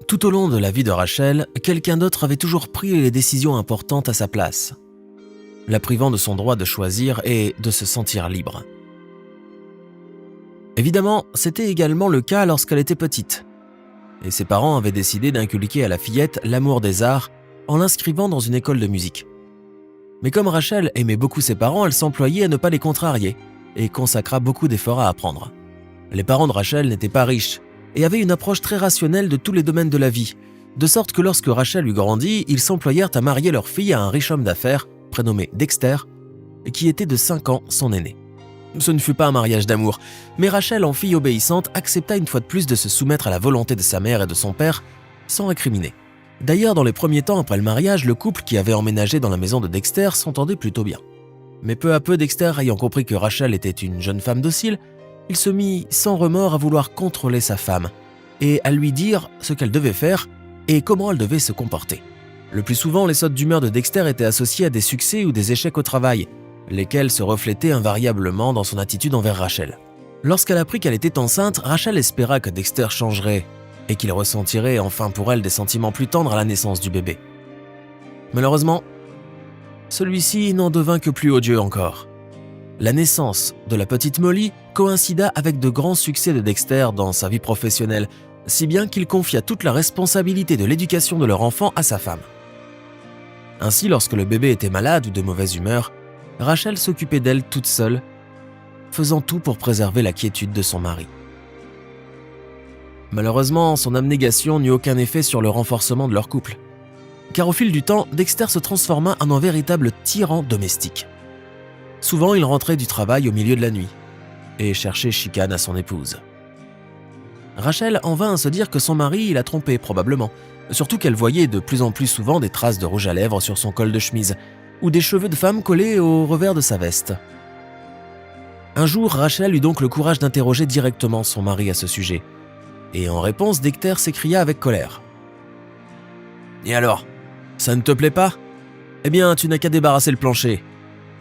Tout au long de la vie de Rachel, quelqu'un d'autre avait toujours pris les décisions importantes à sa place, la privant de son droit de choisir et de se sentir libre. Évidemment, c'était également le cas lorsqu'elle était petite, et ses parents avaient décidé d'inculquer à la fillette l'amour des arts en l'inscrivant dans une école de musique. Mais comme Rachel aimait beaucoup ses parents, elle s'employait à ne pas les contrarier et consacra beaucoup d'efforts à apprendre. Les parents de Rachel n'étaient pas riches et avaient une approche très rationnelle de tous les domaines de la vie, de sorte que lorsque Rachel eut grandi, ils s'employèrent à marier leur fille à un riche homme d'affaires prénommé Dexter, qui était de 5 ans son aîné. Ce ne fut pas un mariage d'amour, mais Rachel, en fille obéissante, accepta une fois de plus de se soumettre à la volonté de sa mère et de son père, sans récriminer. D'ailleurs, dans les premiers temps après le mariage, le couple qui avait emménagé dans la maison de Dexter s'entendait plutôt bien. Mais peu à peu, Dexter, ayant compris que Rachel était une jeune femme docile, il se mit sans remords à vouloir contrôler sa femme et à lui dire ce qu'elle devait faire et comment elle devait se comporter. Le plus souvent, les sautes d'humeur de Dexter étaient associées à des succès ou des échecs au travail, lesquels se reflétaient invariablement dans son attitude envers Rachel. Lorsqu'elle apprit qu'elle était enceinte, Rachel espéra que Dexter changerait et qu'il ressentirait enfin pour elle des sentiments plus tendres à la naissance du bébé. Malheureusement, celui-ci n'en devint que plus odieux encore. La naissance de la petite Molly coïncida avec de grands succès de Dexter dans sa vie professionnelle, si bien qu'il confia toute la responsabilité de l'éducation de leur enfant à sa femme. Ainsi, lorsque le bébé était malade ou de mauvaise humeur, Rachel s'occupait d'elle toute seule, faisant tout pour préserver la quiétude de son mari. Malheureusement, son abnégation n'eut aucun effet sur le renforcement de leur couple, car au fil du temps, Dexter se transforma en un véritable tyran domestique. Souvent, il rentrait du travail au milieu de la nuit et cherchait chicane à son épouse. Rachel en vint à se dire que son mari la trompait probablement, surtout qu'elle voyait de plus en plus souvent des traces de rouge à lèvres sur son col de chemise ou des cheveux de femme collés au revers de sa veste. Un jour, Rachel eut donc le courage d'interroger directement son mari à ce sujet. Et en réponse, Dexter s'écria avec colère. « Et alors, ça ne te plaît pas ? Eh bien, tu n'as qu'à débarrasser le plancher.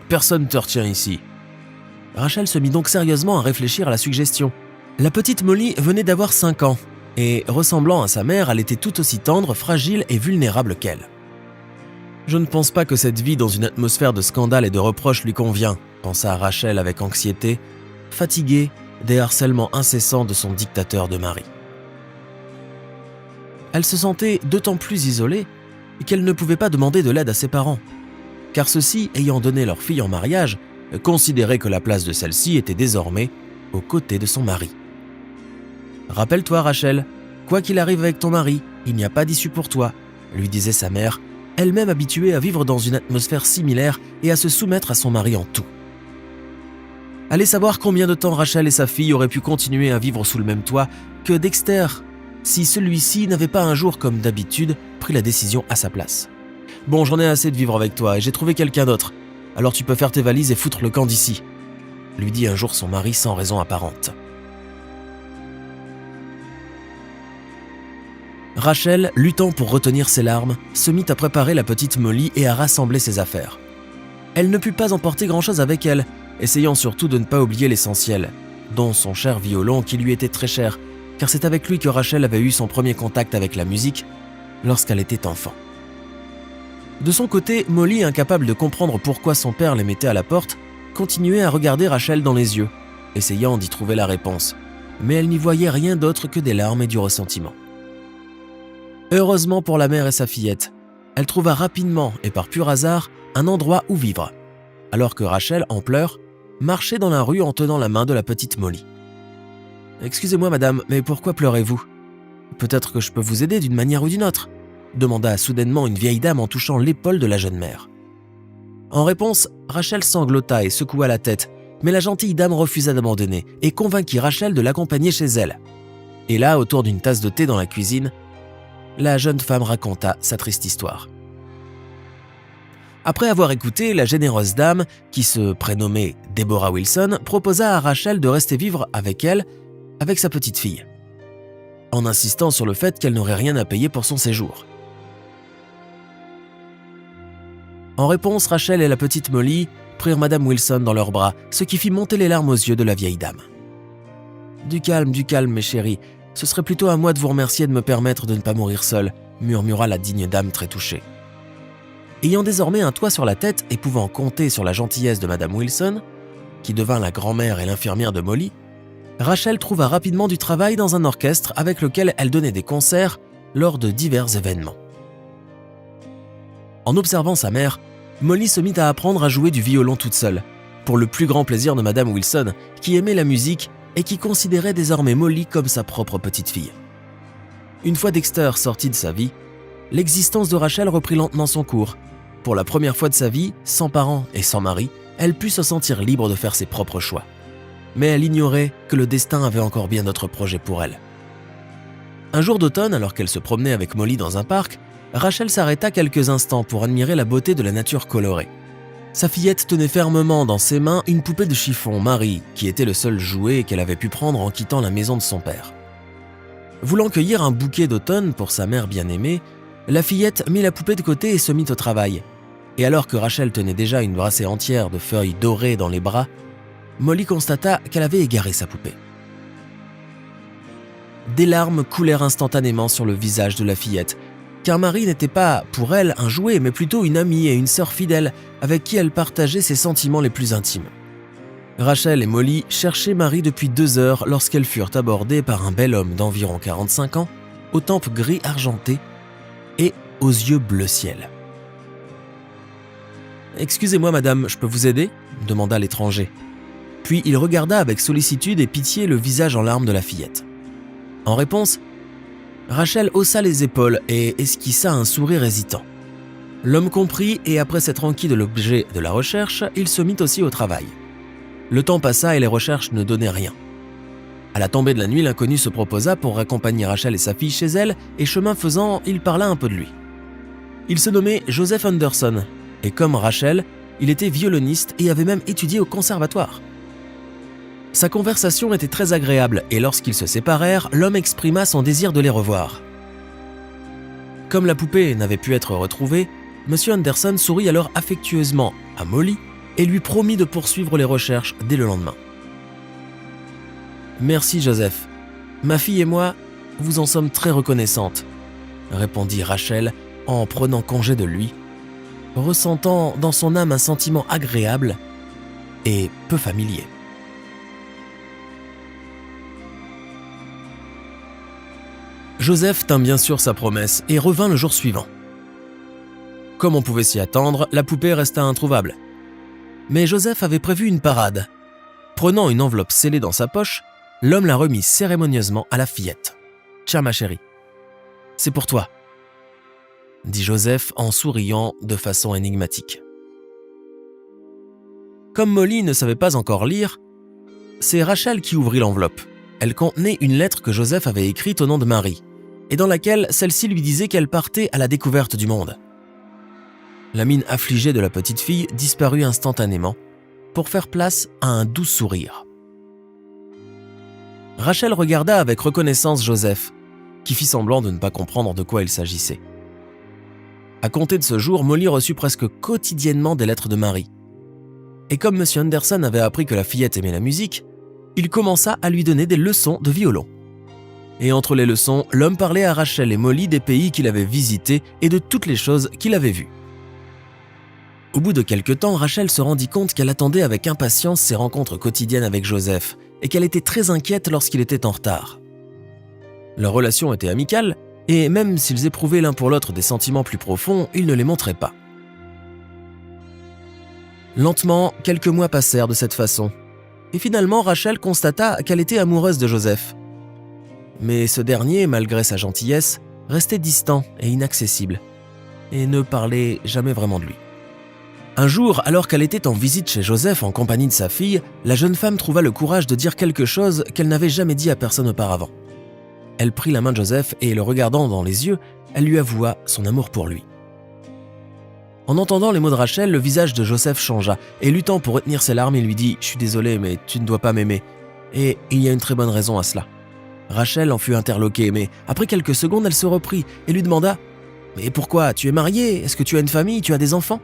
Personne ne te retient ici. » Rachel se mit donc sérieusement à réfléchir à la suggestion. La petite Molly venait d'avoir 5 ans, et ressemblant à sa mère, elle était tout aussi tendre, fragile et vulnérable qu'elle. « Je ne pense pas que cette vie dans une atmosphère de scandale et de reproches lui convient, » pensa Rachel avec anxiété, fatiguée des harcèlements incessants de son dictateur de mari. Elle se sentait d'autant plus isolée qu'elle ne pouvait pas demander de l'aide à ses parents, car ceux-ci, ayant donné leur fille en mariage, considéraient que la place de celle-ci était désormais aux côtés de son mari. « Rappelle-toi, Rachel, quoi qu'il arrive avec ton mari, il n'y a pas d'issue pour toi, » lui disait sa mère, elle-même habituée à vivre dans une atmosphère similaire et à se soumettre à son mari en tout. Allez savoir combien de temps Rachel et sa fille auraient pu continuer à vivre sous le même toit que Dexter, si celui-ci n'avait pas un jour, comme d'habitude, pris la décision à sa place. « Bon, j'en ai assez de vivre avec toi et j'ai trouvé quelqu'un d'autre. Alors tu peux faire tes valises et foutre le camp d'ici, » lui dit un jour son mari sans raison apparente. Rachel, luttant pour retenir ses larmes, se mit à préparer la petite Molly et à rassembler ses affaires. Elle ne put pas emporter grand-chose avec elle, essayant surtout de ne pas oublier l'essentiel, dont son cher violon qui lui était très cher, car c'est avec lui que Rachel avait eu son premier contact avec la musique lorsqu'elle était enfant. De son côté, Molly, incapable de comprendre pourquoi son père les mettait à la porte, continuait à regarder Rachel dans les yeux, essayant d'y trouver la réponse, mais elle n'y voyait rien d'autre que des larmes et du ressentiment. Heureusement pour la mère et sa fillette, elle trouva rapidement et par pur hasard un endroit où vivre, alors que Rachel, en pleurs, marchait dans la rue en tenant la main de la petite Molly. « Excusez-moi madame, mais pourquoi pleurez-vous ? Peut-être que je peux vous aider d'une manière ou d'une autre ?» demanda soudainement une vieille dame en touchant l'épaule de la jeune mère. En réponse, Rachel sanglota et secoua la tête, mais la gentille dame refusa d'abandonner et convainquit Rachel de l'accompagner chez elle. Et là, autour d'une tasse de thé dans la cuisine, la jeune femme raconta sa triste histoire. Après avoir écouté, la généreuse dame, qui se prénommait Deborah Wilson, proposa à Rachel de rester vivre avec elle, avec sa petite fille, en insistant sur le fait qu'elle n'aurait rien à payer pour son séjour. En réponse, Rachel et la petite Molly prirent Madame Wilson dans leurs bras, ce qui fit monter les larmes aux yeux de la vieille dame. Du calme, mes chéris. Ce serait plutôt à moi de vous remercier de me permettre de ne pas mourir seule, murmura la digne dame très touchée. Ayant désormais un toit sur la tête et pouvant compter sur la gentillesse de Madame Wilson, qui devint la grand-mère et l'infirmière de Molly, Rachel trouva rapidement du travail dans un orchestre avec lequel elle donnait des concerts lors de divers événements. En observant sa mère, Molly se mit à apprendre à jouer du violon toute seule, pour le plus grand plaisir de Madame Wilson, qui aimait la musique et qui considérait désormais Molly comme sa propre petite fille. Une fois Dexter sorti de sa vie, l'existence de Rachel reprit lentement son cours. Pour la première fois de sa vie, sans parents et sans mari, elle put se sentir libre de faire ses propres choix. Mais elle ignorait que le destin avait encore bien d'autres projets pour elle. Un jour d'automne, alors qu'elle se promenait avec Molly dans un parc, Rachel s'arrêta quelques instants pour admirer la beauté de la nature colorée. Sa fillette tenait fermement dans ses mains une poupée de chiffon, Marie, qui était le seul jouet qu'elle avait pu prendre en quittant la maison de son père. Voulant cueillir un bouquet d'automne pour sa mère bien-aimée, la fillette mit la poupée de côté et se mit au travail. Et alors que Rachel tenait déjà une brassée entière de feuilles dorées dans les bras, Molly constata qu'elle avait égaré sa poupée. Des larmes coulèrent instantanément sur le visage de la fillette, car Marie n'était pas, pour elle, un jouet, mais plutôt une amie et une sœur fidèle avec qui elle partageait ses sentiments les plus intimes. Rachel et Molly cherchaient Marie depuis 2 heures lorsqu'elles furent abordées par un bel homme d'environ 45 ans, aux tempes gris argentés et aux yeux bleu ciel. « Excusez-moi, madame, je peux vous aider ?» demanda l'étranger. Puis il regarda avec sollicitude et pitié le visage en larmes de la fillette. En réponse, Rachel haussa les épaules et esquissa un sourire hésitant. L'homme comprit et après s'être enquis de l'objet de la recherche, il se mit aussi au travail. Le temps passa et les recherches ne donnaient rien. À la tombée de la nuit, l'inconnu se proposa pour raccompagner Rachel et sa fille chez elle et chemin faisant, il parla un peu de lui. Il se nommait Joseph Anderson et comme Rachel, il était violoniste et avait même étudié au conservatoire. Sa conversation était très agréable et lorsqu'ils se séparèrent, l'homme exprima son désir de les revoir. Comme la poupée n'avait pu être retrouvée, M. Anderson sourit alors affectueusement à Molly et lui promit de poursuivre les recherches dès le lendemain. « Merci Joseph. Ma fille et moi vous en sommes très reconnaissantes, » répondit Rachel en prenant congé de lui, ressentant dans son âme un sentiment agréable et peu familier. Joseph tint bien sûr sa promesse et revint le jour suivant. Comme on pouvait s'y attendre, la poupée resta introuvable. Mais Joseph avait prévu une parade. Prenant une enveloppe scellée dans sa poche, l'homme la remit cérémonieusement à la fillette. « Tiens ma chérie, c'est pour toi », dit Joseph en souriant de façon énigmatique. Comme Molly ne savait pas encore lire, c'est Rachel qui ouvrit l'enveloppe. Elle contenait une lettre que Joseph avait écrite au nom de Marie, et dans laquelle celle-ci lui disait qu'elle partait à la découverte du monde. La mine affligée de la petite fille disparut instantanément pour faire place à un doux sourire. Rachel regarda avec reconnaissance Joseph, qui fit semblant de ne pas comprendre de quoi il s'agissait. À compter de ce jour, Molly reçut presque quotidiennement des lettres de Marie. Et comme M. Anderson avait appris que la fillette aimait la musique, il commença à lui donner des leçons de violon. Et entre les leçons, l'homme parlait à Rachel et Molly des pays qu'il avait visités et de toutes les choses qu'il avait vues. Au bout de quelque temps, Rachel se rendit compte qu'elle attendait avec impatience ses rencontres quotidiennes avec Joseph et qu'elle était très inquiète lorsqu'il était en retard. Leur relation était amicale et même s'ils éprouvaient l'un pour l'autre des sentiments plus profonds, ils ne les montraient pas. Lentement, quelques mois passèrent de cette façon. Et finalement, Rachel constata qu'elle était amoureuse de Joseph. Mais ce dernier, malgré sa gentillesse, restait distant et inaccessible, et ne parlait jamais vraiment de lui. Un jour, alors qu'elle était en visite chez Joseph en compagnie de sa fille, la jeune femme trouva le courage de dire quelque chose qu'elle n'avait jamais dit à personne auparavant. Elle prit la main de Joseph et, le regardant dans les yeux, elle lui avoua son amour pour lui. En entendant les mots de Rachel, le visage de Joseph changea et luttant pour retenir ses larmes, il lui dit « Je suis désolé, mais tu ne dois pas m'aimer. Et il y a une très bonne raison à cela. » Rachel en fut interloquée, mais après quelques secondes, elle se reprit et lui demanda « Mais pourquoi? Tu es marié? Est-ce que tu as une famille? Tu as des enfants ?»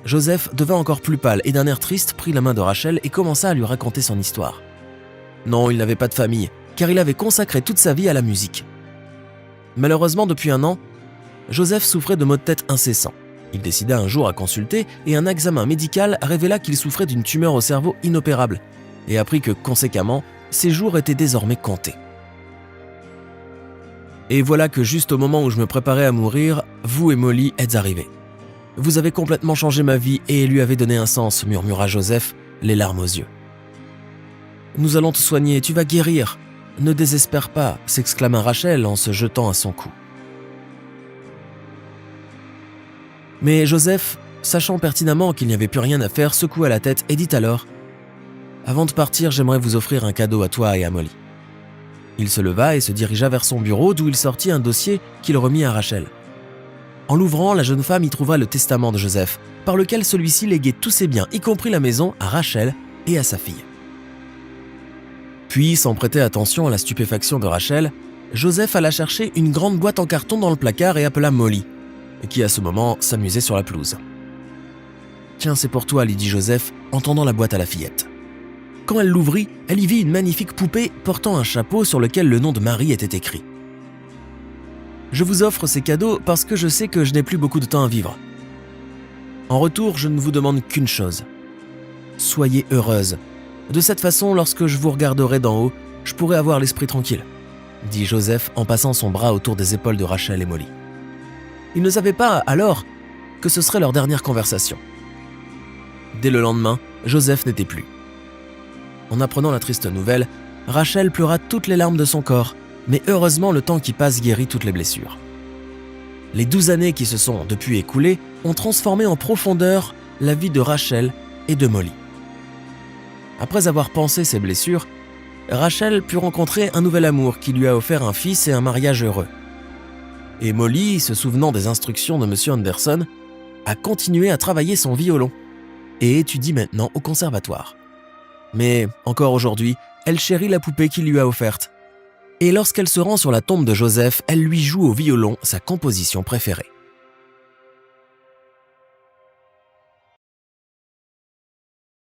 Joseph devint encore plus pâle et d'un air triste prit la main de Rachel et commença à lui raconter son histoire. Non, il n'avait pas de famille, car il avait consacré toute sa vie à la musique. Malheureusement, depuis 1 an, Joseph souffrait de maux de tête incessants. Il décida un jour à consulter et un examen médical révéla qu'il souffrait d'une tumeur au cerveau inopérable et apprit que, conséquemment, ses jours étaient désormais comptés. Et voilà que juste au moment où je me préparais à mourir, vous et Molly êtes arrivés. Vous avez complètement changé ma vie et lui avez donné un sens, murmura Joseph, les larmes aux yeux. Nous allons te soigner, tu vas guérir. Ne désespère pas, s'exclama Rachel en se jetant à son cou. Mais Joseph, sachant pertinemment qu'il n'y avait plus rien à faire, secoua la tête et dit alors « Avant de partir, j'aimerais vous offrir un cadeau à toi et à Molly. » Il se leva et se dirigea vers son bureau d'où il sortit un dossier qu'il remit à Rachel. En l'ouvrant, la jeune femme y trouva le testament de Joseph, par lequel celui-ci léguait tous ses biens, y compris la maison, à Rachel et à sa fille. Puis, sans prêter attention à la stupéfaction de Rachel, Joseph alla chercher une grande boîte en carton dans le placard et appela Molly, qui à ce moment s'amusait sur la pelouse. « Tiens, c'est pour toi, lui dit Joseph en tendant la boîte à la fillette. Quand elle l'ouvrit, elle y vit une magnifique poupée portant un chapeau sur lequel le nom de Marie était écrit. « Je vous offre ces cadeaux parce que je sais que je n'ai plus beaucoup de temps à vivre. En retour, je ne vous demande qu'une chose. Soyez heureuse. De cette façon, lorsque je vous regarderai d'en haut, je pourrai avoir l'esprit tranquille, dit Joseph en passant son bras autour des épaules de Rachel et Molly. Il ne savait pas, alors, que ce serait leur dernière conversation. Dès le lendemain, Joseph n'était plus. En apprenant la triste nouvelle, Rachel pleura toutes les larmes de son corps, mais heureusement le temps qui passe guérit toutes les blessures. Les 12 années qui se sont depuis écoulées ont transformé en profondeur la vie de Rachel et de Molly. Après avoir pansé ses blessures, Rachel put rencontrer un nouvel amour qui lui a offert un fils et un mariage heureux. Et Molly, se souvenant des instructions de M. Anderson, a continué à travailler son violon et étudie maintenant au conservatoire. Mais encore aujourd'hui, elle chérit la poupée qu'il lui a offerte. Et lorsqu'elle se rend sur la tombe de Joseph, elle lui joue au violon sa composition préférée.